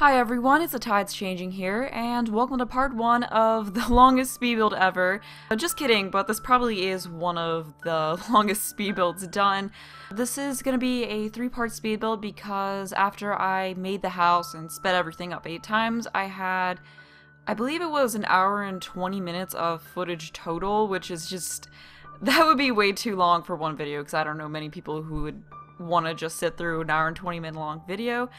Hi everyone, it's TheTidesChanging here, and welcome to part 1 of the longest speed build ever. Just kidding, but this probably is one of the longest speed builds done. This is going to be a 3-part speed build because after I made the house and sped everything up 8 times, I had, I believe it was an hour and 20 minutes of footage total, which is just, that would be way too long for one video because I don't know many people who would want to just sit through an hour and 20 minute long video.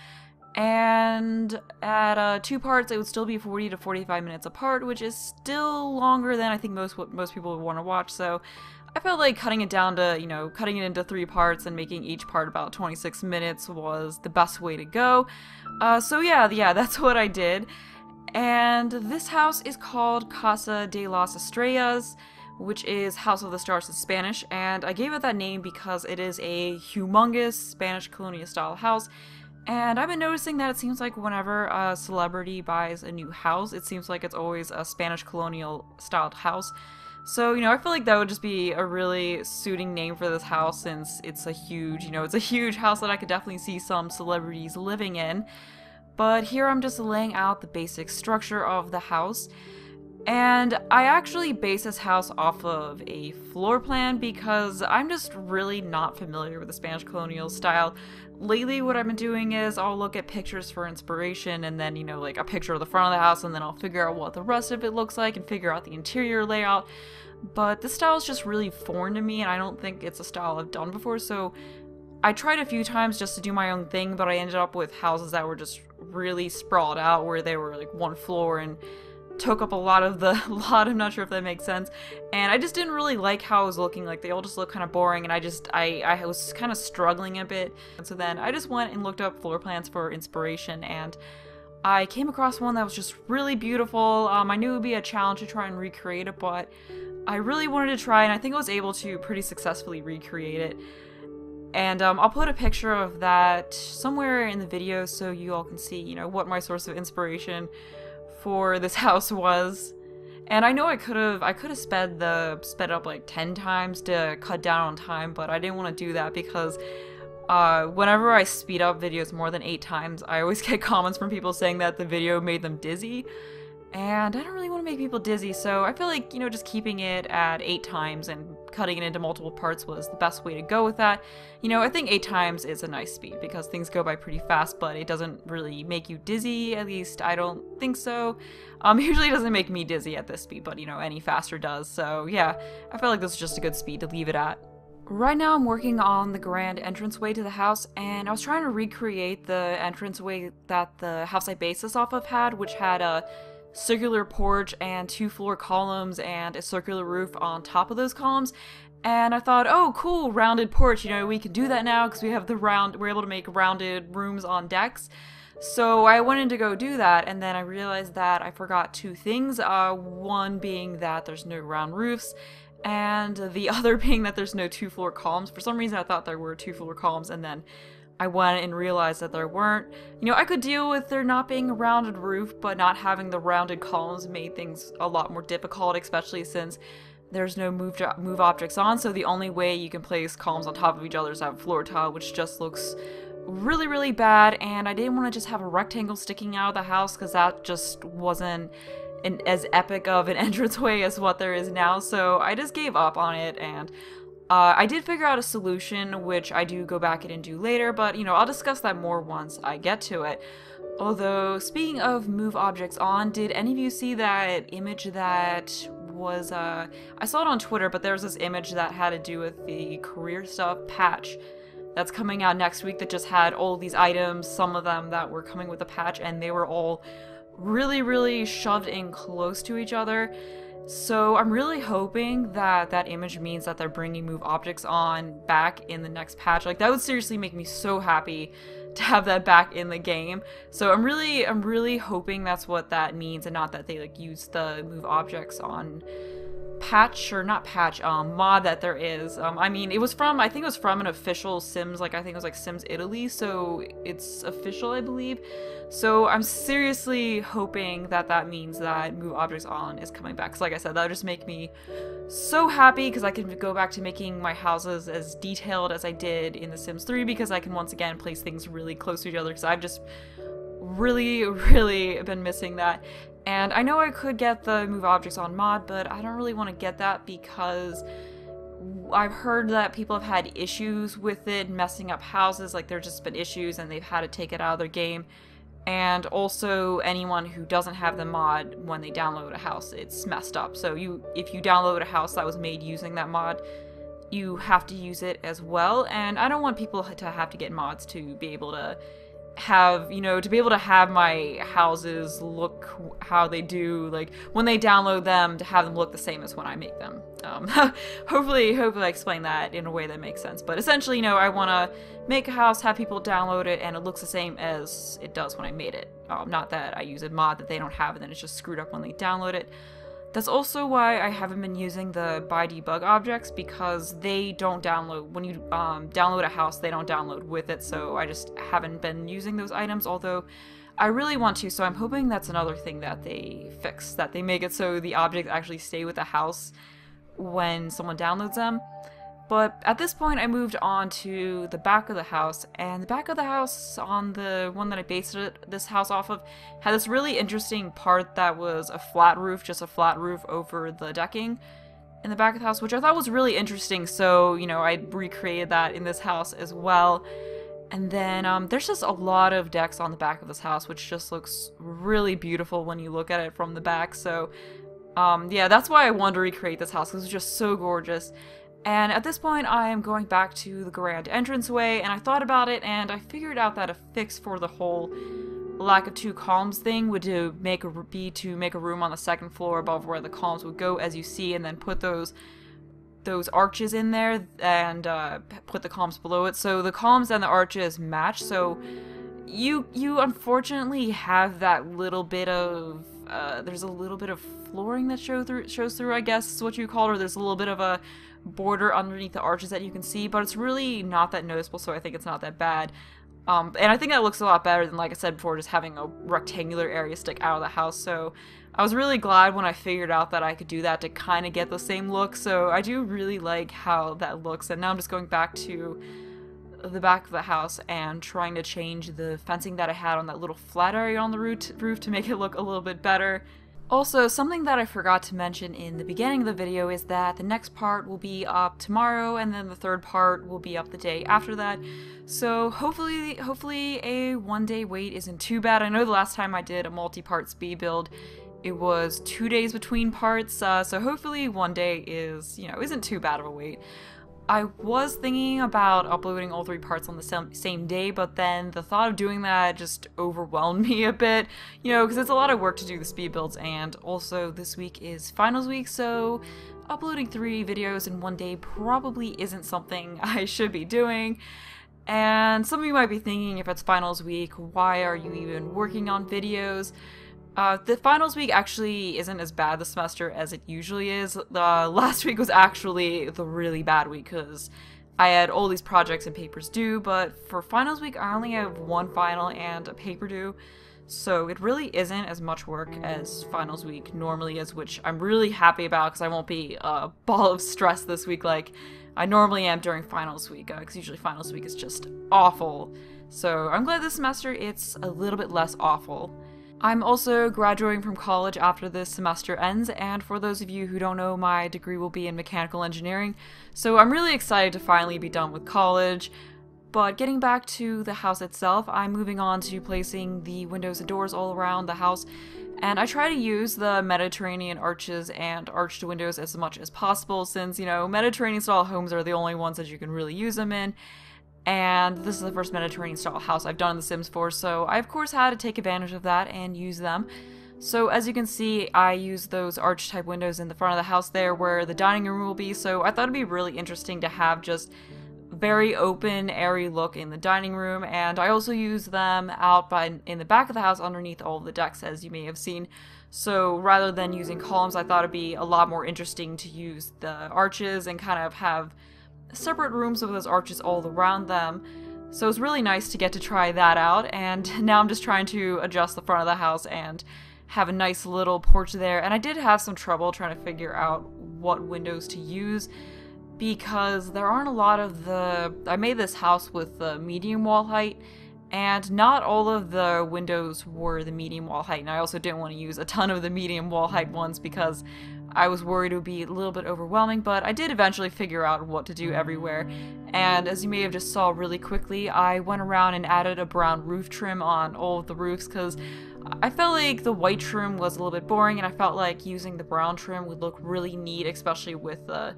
And at 2 parts, it would still be 40 to 45 minutes apart, which is still longer than I think most people would want to watch. So I felt like cutting it down to, cutting it into 3 parts and making each part about 26 minutes was the best way to go. So yeah, that's what I did. And this house is called Casa de las Estrellas, which is House of the Stars in Spanish. And I gave it that name because it is a humongous Spanish Colonial style house. And I've been noticing that it seems like whenever a celebrity buys a new house, it seems like it's always a Spanish colonial styled house. So, I feel like that would just be a really suiting name for this house since it's a huge, it's a huge house that I could definitely see some celebrities living in. But here I'm just laying out the basic structure of the house. And I actually base this house off of a floor plan because I'm just really not familiar with the Spanish colonial style. Lately, what I've been doing is I'll look at pictures for inspiration and then, like a picture of the front of the house, and then I'll figure out what the rest of it looks like and figure out the interior layout. But this style is just really foreign to me, and I don't think it's a style I've done before, so I tried a few times just to do my own thing, but I ended up with houses that were just really sprawled out, where they were like one floor and took up a lot of the lot. I'm not sure if that makes sense, and I just didn't really like how it was looking. Like, they all just look kind of boring, and I was kind of struggling a bit. And so then I just went and looked up floor plans for inspiration, and I came across one that was just really beautiful. I knew it would be a challenge to try and recreate it, but I really wanted to try, and I think I was able to pretty successfully recreate it. And I'll put a picture of that somewhere in the video so you all can see, what my source of inspiration for this house was. And I know I could have sped up like 10 times to cut down on time, but I didn't want to do that because whenever I speed up videos more than 8 times, I always get comments from people saying that the video made them dizzy. And I don't really want to make people dizzy, so I feel like, just keeping it at 8 times and cutting it into multiple parts was the best way to go with that. I think 8 times is a nice speed because things go by pretty fast, but it doesn't really make you dizzy, at least I don't think so. Usually it doesn't make me dizzy at this speed, but, any faster does, so yeah, I feel like this is just a good speed to leave it at. Right now I'm working on the grand entranceway to the house, and I was trying to recreate the entranceway that the house I based this off of had, which had a circular porch and 2 floor columns and a circular roof on top of those columns. And I thought, oh cool, rounded porch, we can do that now because we're able to make rounded rooms on decks. So I went in to go do that, and then I realized that I forgot 2 things. One being that there's no round roofs, and the other being that there's no 2 floor columns. For some reason I thought there were 2 floor columns, and then I went and realized that there weren't. I could deal with there not being a rounded roof, but not having the rounded columns made things a lot more difficult, especially since there's no move objects on, so the only way you can place columns on top of each other is to have floor tile, which just looks really, really bad, and I didn't want to just have a rectangle sticking out of the house because that just wasn't as epic of an entranceway as what there is now, so I just gave up on it. And I did figure out a solution, which I do go back in and do later, but, I'll discuss that more once I get to it. Although, speaking of move objects on, did any of you see that image that was, I saw it on Twitter, but there was this image that had to do with the career stuff patch that's coming out next week that just had all these items, some of them that were coming with the patch, and they were all really, really shoved in close to each other. So I'm really hoping that that image means that they're bringing move objects on back in the next patch. Like, that would seriously make me so happy to have that back in the game. So I'm really hoping that's what that means, and not that they use the move objects on patch, or not patch, mod that there is. I mean, I think it was from an official Sims, I think it was Sims Italy, so it's official, I believe. So I'm seriously hoping that that means that move objects on is coming back, because like I said, that would just make me so happy, because I can go back to making my houses as detailed as I did in The Sims 3, because I can once again place things really close to each other, because I've just really, really been missing that. And I know I could get the move objects on mod, but I don't really want to get that because I've heard that people have had issues with it messing up houses, like there's just been issues and they've had to take it out of their game. And also anyone who doesn't have the mod, when they download a house, it's messed up. So if you download a house that was made using that mod, you have to use it as well. And I don't want people to have to get mods to be able to have, to be able to have my houses look how they do, like when they download them, to have them look the same as when I make them. Hopefully I explain that in a way that makes sense. But essentially, I want to make a house, have people download it, and it looks the same as it does when I made it. Not that I use a mod that they don't have and then it's just screwed up when they download it. That's also why I haven't been using the by debug objects, because they don't download, when you download a house, they don't download with it, so I just haven't been using those items, although I really want to, so I'm hoping that's another thing that they fix, that they make it so the objects actually stay with the house when someone downloads them. But at this point, I moved on to the back of the house, and the back of the house, on the one that I based this house off of, had this really interesting part that was a flat roof, just a flat roof over the decking in the back of the house, which I thought was really interesting, so, I recreated that in this house as well. And then there's just a lot of decks on the back of this house, which just looks really beautiful when you look at it from the back, so yeah, that's why I wanted to recreate this house, because it's just so gorgeous. And at this point, I am going back to the grand entranceway, and I thought about it, and I figured out that a fix for the whole lack of 2 columns thing would be to make a room on the 2nd floor above where the columns would go, as you see, and then put those arches in there, and put the columns below it, so the columns and the arches match. So you unfortunately have that little bit of there's a little bit of flooring that shows through, I guess is what you call it, or there's a little bit of a border underneath the arches that you can see, but it's really not that noticeable, so I think it's not that bad. And I think that looks a lot better than, like I said before, just having a rectangular area stick out of the house, so I was really glad when I figured out that I could do that to kind of get the same look, so I do really like how that looks. And now I'm just going back to the back of the house and trying to change the fencing that I had on that little flat area on the roof to make it look a little bit better. Also, something that I forgot to mention in the beginning of the video is that the next part will be up tomorrow, and then the 3rd part will be up the day after that. So hopefully a 1-day wait isn't too bad. I know the last time I did a multi-part speed build, it was 2 days between parts, so hopefully 1 day isn't too bad of a wait. I was thinking about uploading all 3 parts on the same day, but then the thought of doing that just overwhelmed me a bit, because it's a lot of work to do the speed builds, and also this week is finals week, so uploading 3 videos in 1 day probably isn't something I should be doing. And some of you might be thinking, if it's finals week, why are you even working on videos? The finals week actually isn't as bad this semester as it usually is. Last week was actually the really bad week because I had all these projects and papers due, but for finals week I only have 1 final and a paper due, so it really isn't as much work as finals week normally is, which I'm really happy about because I won't be a ball of stress this week like I normally am during finals week, because usually finals week is just awful. So I'm glad this semester it's a little bit less awful. I'm also graduating from college after this semester ends, and for those of you who don't know, my degree will be in mechanical engineering, so I'm really excited to finally be done with college. But getting back to the house itself, I'm moving on to placing the windows and doors all around the house, and I try to use the Mediterranean arches and arched windows as much as possible, since, Mediterranean style homes are the only ones that you can really use them in. And this is the first Mediterranean style house I've done in The Sims 4, so I of course had to take advantage of that and use them. So as you can see, I use those arch type windows in the front of the house there where the dining room will be, so I thought it'd be really interesting to have just very open, airy look in the dining room, and I also use them out in the back of the house underneath all of the decks, as you may have seen. So rather than using columns, I thought it'd be a lot more interesting to use the arches and kind of have separate rooms with those arches all around them. So it's really nice to get to try that out, and now I'm just trying to adjust the front of the house and have a nice little porch there. And I did have some trouble trying to figure out what windows to use, because there aren't a lot of I made this house with the medium wall height, and not all of the windows were the medium wall height, and I also didn't want to use a ton of the medium wall height ones because I was worried it would be a little bit overwhelming, but I did eventually figure out what to do everywhere. And as you may have just saw really quickly, I went around and added a brown roof trim on all of the roofs because I felt like the white trim was a little bit boring, and I felt like using the brown trim would look really neat, especially with the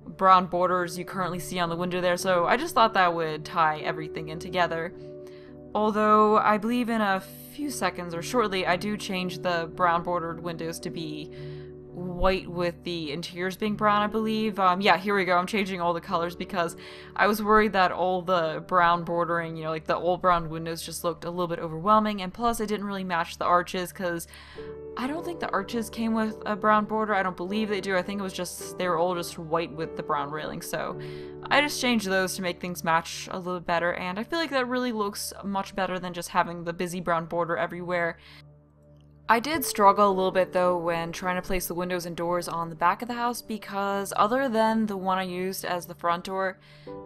brown borders you currently see on the window there, so I just thought that would tie everything in together. Although I believe in a few seconds or shortly I do change the brown bordered windows to be white with the interiors being brown, I believe. Yeah, here we go. I'm changing all the colors because I was worried that all the brown bordering, you know, like the old brown windows just looked a little bit overwhelming, and plus it didn't really match the arches because I don't think the arches came with a brown border. I don't believe they do. I think it was just, they were all just white with the brown railing, so I just changed those to make things match a little bit better, and I feel like that really looks much better than just having the busy brown border everywhere. I did struggle a little bit though when trying to place the windows and doors on the back of the house because other than the one I used as the front door,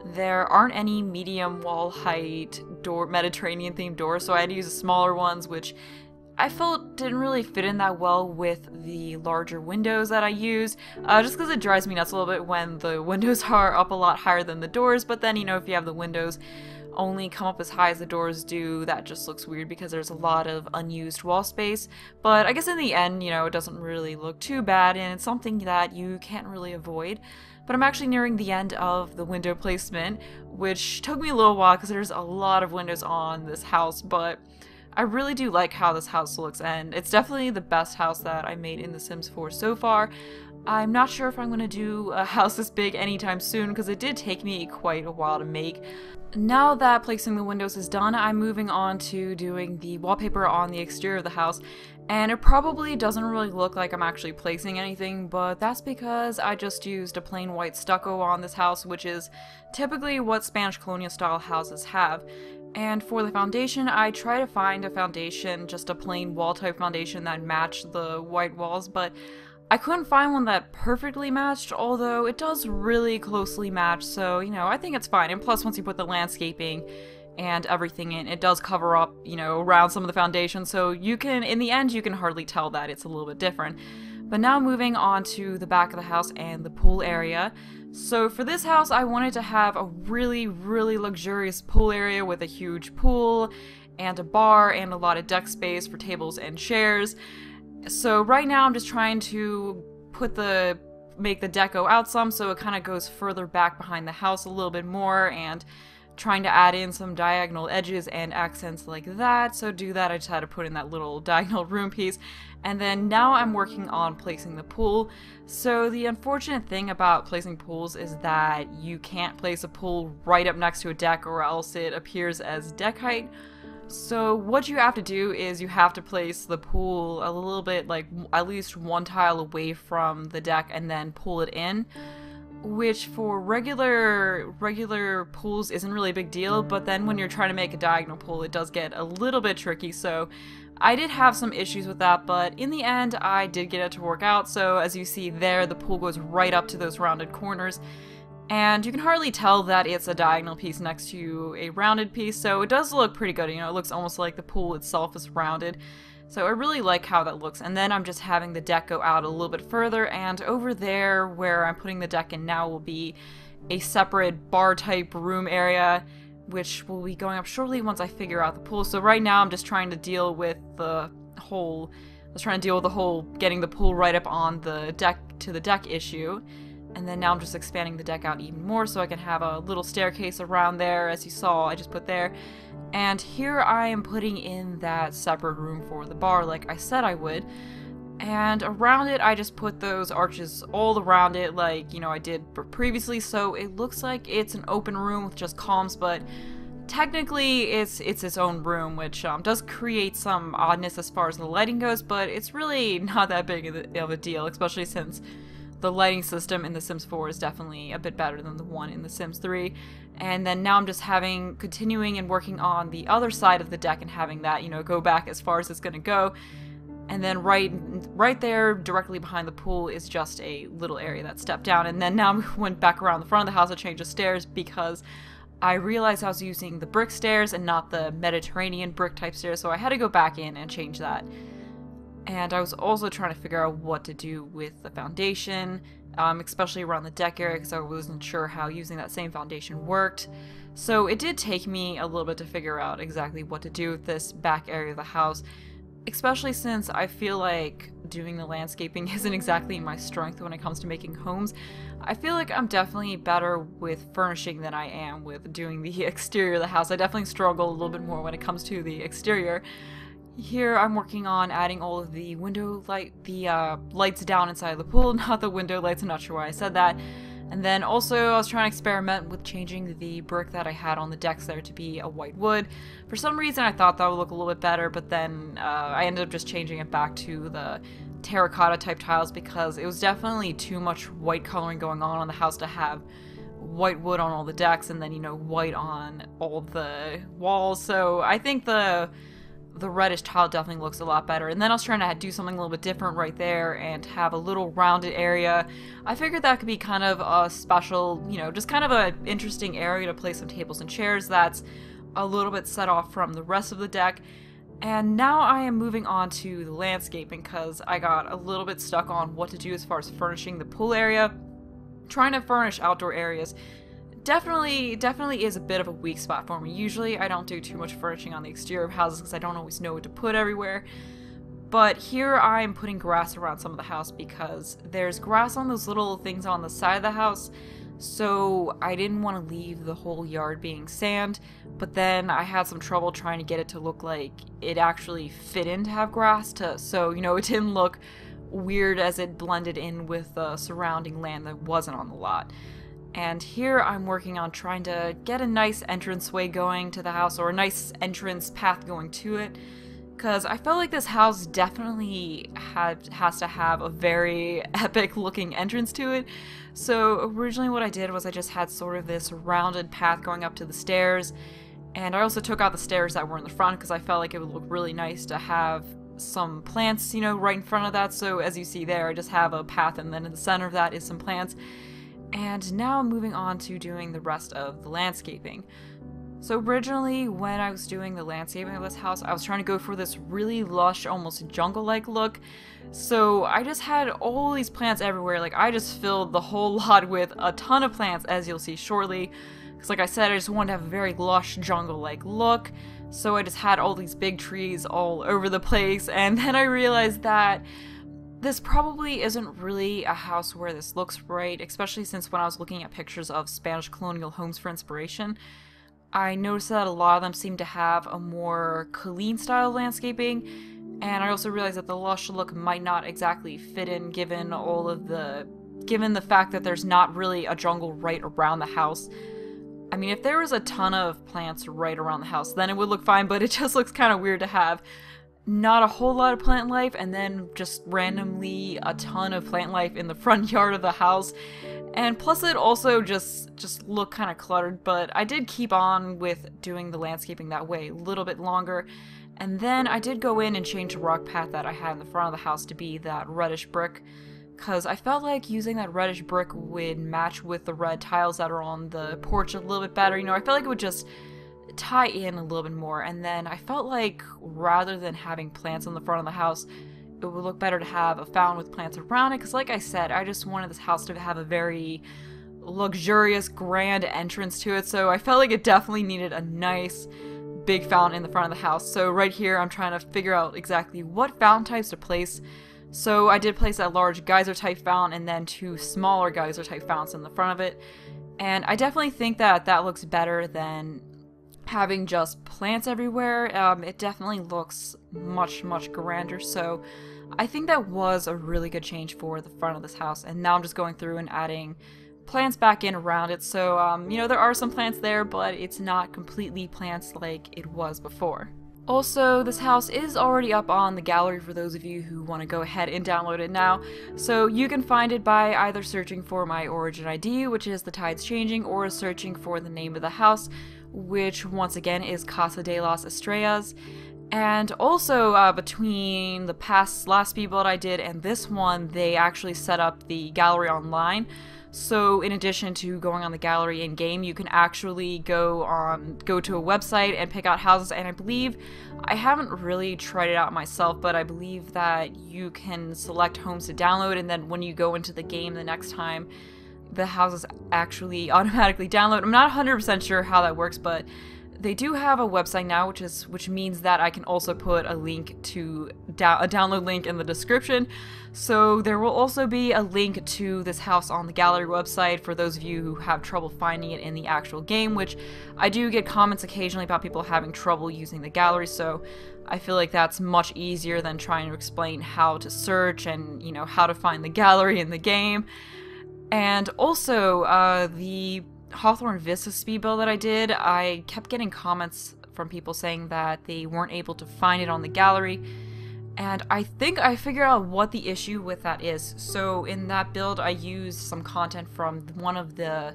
there aren't any medium wall height door Mediterranean themed doors, so I had to use the smaller ones, which I felt didn't really fit in that well with the larger windows that I use, just because it drives me nuts a little bit when the windows are up a lot higher than the doors, but then, you know, if you have the windows only come up as high as the doors do, that just looks weird because there's a lot of unused wall space. But I guess in the end, you know, it doesn't really look too bad, and it's something that you can't really avoid. But I'm actually nearing the end of the window placement, which took me a little while because there's a lot of windows on this house, but I really do like how this house looks, and it's definitely the best house that I made in The Sims 4 so far. I'm not sure if I'm going to do a house this big anytime soon because it did take me quite a while to make. Now that placing the windows is done, I'm moving on to doing the wallpaper on the exterior of the house, and it probably doesn't really look like I'm actually placing anything, but that's because I just used a plain white stucco on this house, which is typically what Spanish Colonial style houses have. And for the foundation, I try to find a foundation, just a plain wall type foundation that matched the white walls, but I couldn't find one that perfectly matched, although it does really closely match, so, you know, I think it's fine. And plus, once you put the landscaping and everything in, it does cover up, you know, around some of the foundation, so you can, in the end, you can hardly tell that it's a little bit different. But now moving on to the back of the house and the pool area. So for this house, I wanted to have a really, really luxurious pool area with a huge pool and a bar and a lot of deck space for tables and chairs. So right now I'm just trying to make the deck go out some so it kind of goes further back behind the house a little bit more, and trying to add in some diagonal edges and accents like that. So to do that, I just had to put in that little diagonal room piece. And then now I'm working on placing the pool. So the unfortunate thing about placing pools is that you can't place a pool right up next to a deck or else it appears as deck height. So what you have to do is you have to place the pool a little bit, like at least one tile away from the deck, and then pull it in, which for regular pools isn't really a big deal, but then when you're trying to make a diagonal pool, it does get a little bit tricky. So I did have some issues with that, but in the end I did get it to work out. So as you see there, the pool goes right up to those rounded corners, and you can hardly tell that it's a diagonal piece next to a rounded piece, so it does look pretty good. You know, it looks almost like the pool itself is rounded. So I really like how that looks. And then I'm just having the deck go out a little bit further, and over there where I'm putting the deck in now will be a separate bar type room area, which will be going up shortly once I figure out the pool. So right now I'm just trying to deal with the whole getting the pool right up on the deck to the deck issue. And then now I'm just expanding the deck out even more so I can have a little staircase around there, as you saw I just put there. And here I am putting in that separate room for the bar like I said I would. And around it I just put those arches all around it like, you know, I did previously, so it looks like it's an open room with just columns, but technically it's its own room, which does create some oddness as far as the lighting goes, but it's really not that big of a deal, especially since the lighting system in The Sims 4 is definitely a bit better than the one in The Sims 3. And then now I'm just continuing and working on the other side of the deck and having that, you know, go back as far as it's gonna go. And then right there, directly behind the pool, is just a little area that stepped down. And then now we went back around the front of the house to change the stairs because I realized I was using the brick stairs and not the Mediterranean brick type stairs, so I had to go back in and change that. And I was also trying to figure out what to do with the foundation, especially around the deck area, because I wasn't sure how using that same foundation worked. So it did take me a little bit to figure out exactly what to do with this back area of the house, especially since I feel like doing the landscaping isn't exactly my strength when it comes to making homes. I feel like I'm definitely better with furnishing than I am with doing the exterior of the house. I definitely struggle a little bit more when it comes to the exterior. Here I'm working on adding all of the lights down inside the pool, not the window lights, I'm not sure why I said that. And then also I was trying to experiment with changing the brick that I had on the decks there to be a white wood. For some reason I thought that would look a little bit better, but then I ended up just changing it back to the terracotta type tiles because it was definitely too much white coloring going on the house to have white wood on all the decks and then, you know, white on all the walls. So I think the reddish tile definitely looks a lot better. And then I was trying to do something a little bit different right there and have a little rounded area. I figured that could be kind of a special, you know, just kind of an interesting area to place some tables and chairs that's a little bit set off from the rest of the deck. And now I am moving on to the landscaping because I got a little bit stuck on what to do as far as furnishing the pool area. Trying to furnish outdoor areas definitely is a bit of a weak spot for me. Usually I don't do too much furnishing on the exterior of houses because I don't always know what to put everywhere. But here I'm putting grass around some of the house because there's grass on those little things on the side of the house. So I didn't want to leave the whole yard being sand, but then I had some trouble trying to get it to look like it actually fit in to have grass so, you know, it didn't look weird as it blended in with the surrounding land that wasn't on the lot. And here I'm working on trying to get a nice entranceway going to the house, or a nice entrance path going to it, because I felt like this house definitely has to have a very epic looking entrance to it. So originally what I did was I just had sort of this rounded path going up to the stairs, and I also took out the stairs that were in the front because I felt like it would look really nice to have some plants, you know, right in front of that. So as you see there, I just have a path, and then in the center of that is some plants. And now I'm moving on to doing the rest of the landscaping. So originally, when I was doing the landscaping of this house, I was trying to go for this really lush, almost jungle-like look. So I just had all these plants everywhere. Like, I just filled the whole lot with a ton of plants, as you'll see shortly. Because like I said, I just wanted to have a very lush, jungle-like look. So I just had all these big trees all over the place. And then I realized that this probably isn't really a house where this looks right, especially since when I was looking at pictures of Spanish Colonial homes for inspiration, I noticed that a lot of them seem to have a more clean style landscaping, and I also realized that the lush look might not exactly fit in given the fact that there's not really a jungle right around the house. I mean, if there was a ton of plants right around the house, then it would look fine, but it just looks kind of weird to have not a whole lot of plant life and then just randomly a ton of plant life in the front yard of the house. And plus it also just looked kind of cluttered, but I did keep on with doing the landscaping that way a little bit longer. And then I did go in and change the rock path that I had in the front of the house to be that reddish brick, because I felt like using that reddish brick would match with the red tiles that are on the porch a little bit better. You know, I felt like it would just tie in a little bit more. And then I felt like rather than having plants on the front of the house, it would look better to have a fountain with plants around it, because like I said, I just wanted this house to have a very luxurious, grand entrance to it, so I felt like it definitely needed a nice big fountain in the front of the house. So right here I'm trying to figure out exactly what fountain types to place. So I did place that large geyser type fountain and then two smaller geyser type fountains in the front of it, and I definitely think that that looks better than having just plants everywhere. It definitely looks much grander, so I think that was a really good change for the front of this house. And now I'm just going through and adding plants back in around it, so you know, there are some plants there, but it's not completely plants like it was before. Also, this house is already up on the gallery for those of you who want to go ahead and download it now, so you can find it by either searching for my origin ID, which is TheTidesChanging, or searching for the name of the house, which once again is Casa de las Estrellas. And also, between the last speed build I did and this one, they actually set up the gallery online. So in addition to going on the gallery in game, you can actually go to a website and pick out houses, and I believe, I haven't really tried it out myself, but I believe that you can select homes to download, and then when you go into the game the next time, the houses actually automatically download. I'm not 100% sure how that works, but they do have a website now, which means that I can also put a link to a download link in the description. So there will also be a link to this house on the gallery website for those of you who have trouble finding it in the actual game, which I do get comments occasionally about people having trouble using the gallery, so I feel like that's much easier than trying to explain how to search and, you know, how to find the gallery in the game. And also, the Hawthorne Vista speed build that I did, I kept getting comments from people saying that they weren't able to find it on the gallery, and I think I figured out what the issue with that is. So in that build, I used some content from one of the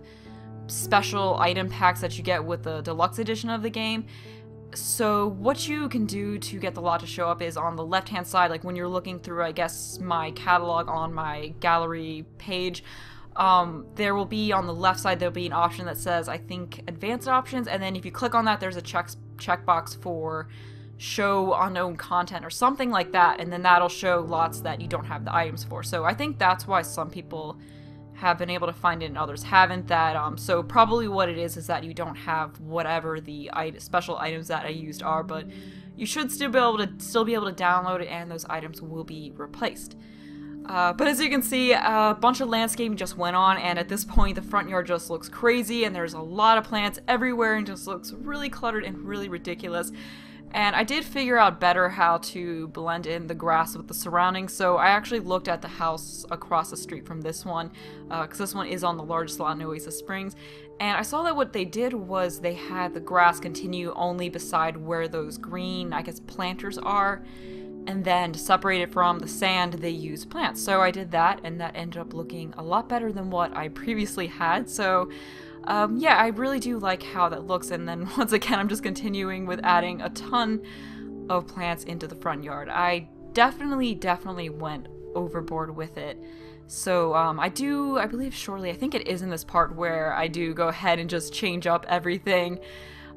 special item packs that you get with the deluxe edition of the game. So what you can do to get the lot to show up is on the left hand side, like when you're looking through, I guess, my catalog on my gallery page, there will be on the left side, there'll be an option that says, I think, advanced options, and then if you click on that, there's a checkbox for show unknown content or something like that, and then that'll show lots that you don't have the items for. So I think that's why some people have been able to find it and others haven't. So probably what it is that you don't have whatever the special items that I used are, but you should still be able to download it, and those items will be replaced. But as you can see, a bunch of landscaping just went on, and at this point the front yard just looks crazy, and there's a lot of plants everywhere, and just looks really cluttered and really ridiculous. And I did figure out better how to blend in the grass with the surroundings, so I actually looked at the house across the street from this one, because this one is on the largest lot in Oasis Springs, and I saw that what they did was they had the grass continue only beside where those green, I guess, planters are, and then to separate it from the sand, they used plants. So I did that, and that ended up looking a lot better than what I previously had. So yeah, I really do like how that looks. And then once again, I'm just continuing with adding a ton of plants into the front yard. I definitely went overboard with it. So I believe shortly, I think it is in this part where I do go ahead and just change up everything.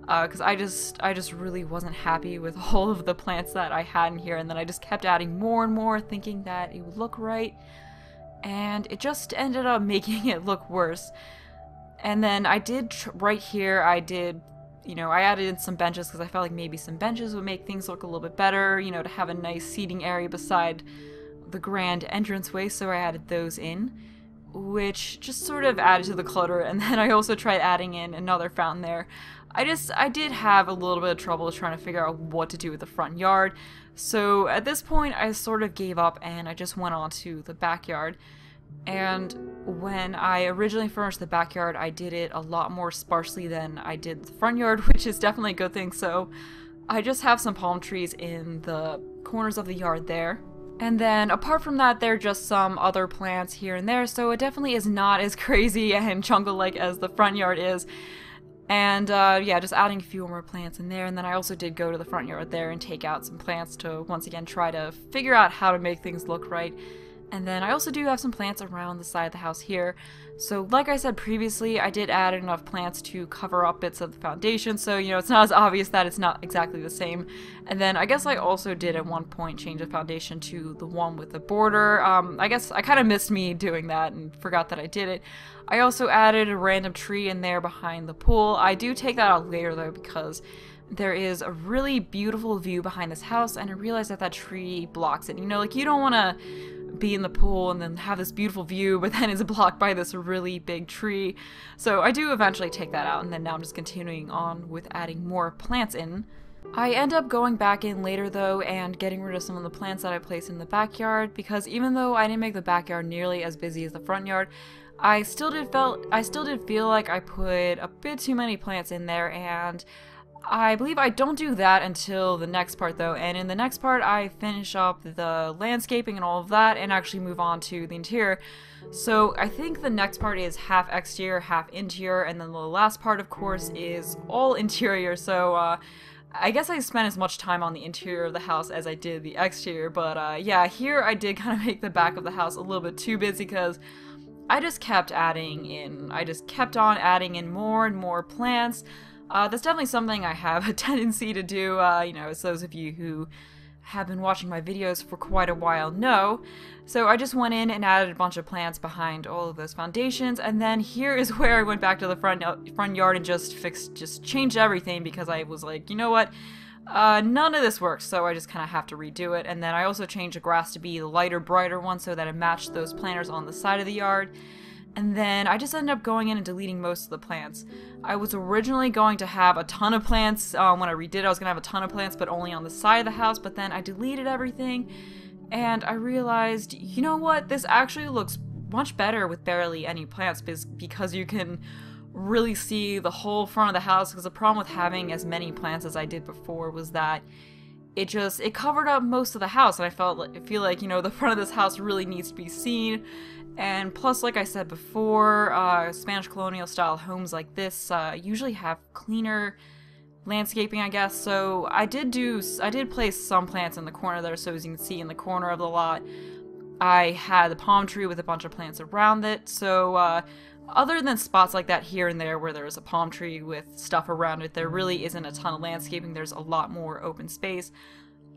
Because I just really wasn't happy with all of the plants that I had in here, and then I just kept adding more and more, thinking that it would look right, and it just ended up making it look worse. And then I did, right here, I added in some benches, because I felt like maybe some benches would make things look a little bit better, you know, to have a nice seating area beside the grand entranceway, so I added those in, which just sort of added to the clutter. And then I also tried adding in another fountain there. I did have a little bit of trouble trying to figure out what to do with the front yard, so at this point I sort of gave up and I just went on to the backyard. And when I originally furnished the backyard, I did it a lot more sparsely than I did the front yard, which is definitely a good thing. So I just have some palm trees in the corners of the yard there. And then apart from that, there are just some other plants here and there, so it definitely is not as crazy and jungle-like as the front yard is. And yeah, just adding a few more plants in there. And then I also did go to the front yard there and take out some plants to once again try to figure out how to make things look right. And then I also do have some plants around the side of the house here. So like I said previously, I did add enough plants to cover up bits of the foundation, so, you know, it's not as obvious that it's not exactly the same. And then I guess I also did at one point change the foundation to the one with the border. I guess I kind of missed me doing that and forgot that I did it. I also added a random tree in there behind the pool. I do take that out later though, because there is a really beautiful view behind this house, and I realized that that tree blocks it. You know, like, you don't want to be in the pool and then have this beautiful view, but then it's blocked by this really big tree. So I do eventually take that out, and then now I'm just continuing on with adding more plants in. I end up going back in later though and getting rid of some of the plants that I placed in the backyard, because even though I didn't make the backyard nearly as busy as the front yard, I still did feel like I put a bit too many plants in there, and I believe I don't do that until the next part though, and in the next part I finish up the landscaping and all of that and actually move on to the interior. So I think the next part is half exterior, half interior, and then the last part, of course, is all interior. So I guess I spent as much time on the interior of the house as I did the exterior, but yeah, here I did kind of make the back of the house a little bit too busy, because I just kept adding in. I just kept on adding in more and more plants. That's definitely something I have a tendency to do, you know, as those of you who have been watching my videos for quite a while know. So I just went in and added a bunch of plants behind all of those foundations, and then here is where I went back to the front yard and just changed everything because I was like, you know what? None of this works, so I just kind of have to redo it. And then I also changed the grass to be the lighter, brighter one so that it matched those planters on the side of the yard. And then I just ended up going in and deleting most of the plants. I was originally going to have a ton of plants. When I redid it, I was going to have a ton of plants, but only on the side of the house. But then I deleted everything, and I realized, you know what? This actually looks much better with barely any plants because you can really see the whole front of the house. Because the problem with having as many plants as I did before was that it covered up most of the house, and I feel like, you know, the front of this house really needs to be seen. And plus, like I said before, Spanish Colonial style homes like this usually have cleaner landscaping, I guess. So I did place some plants in the corner there, so as you can see in the corner of the lot, I had the palm tree with a bunch of plants around it. So other than spots like that here and there where there's a palm tree with stuff around it, there really isn't a ton of landscaping. There's a lot more open space.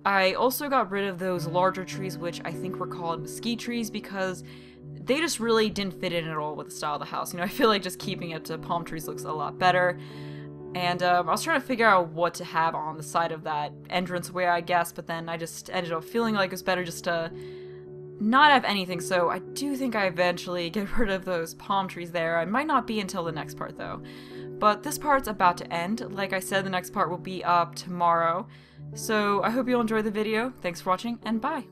I also got rid of those larger trees, which I think were called mesquite trees, because they just really didn't fit in at all with the style of the house. You know, I feel like just keeping it to palm trees looks a lot better. And I was trying to figure out what to have on the side of that entranceway, I guess, but then I just ended up feeling like it was better just to not have anything, so I do think I eventually get rid of those palm trees there. It might not be until the next part, though. But this part's about to end. Like I said, the next part will be up tomorrow. So I hope you'll enjoy the video. Thanks for watching, and bye!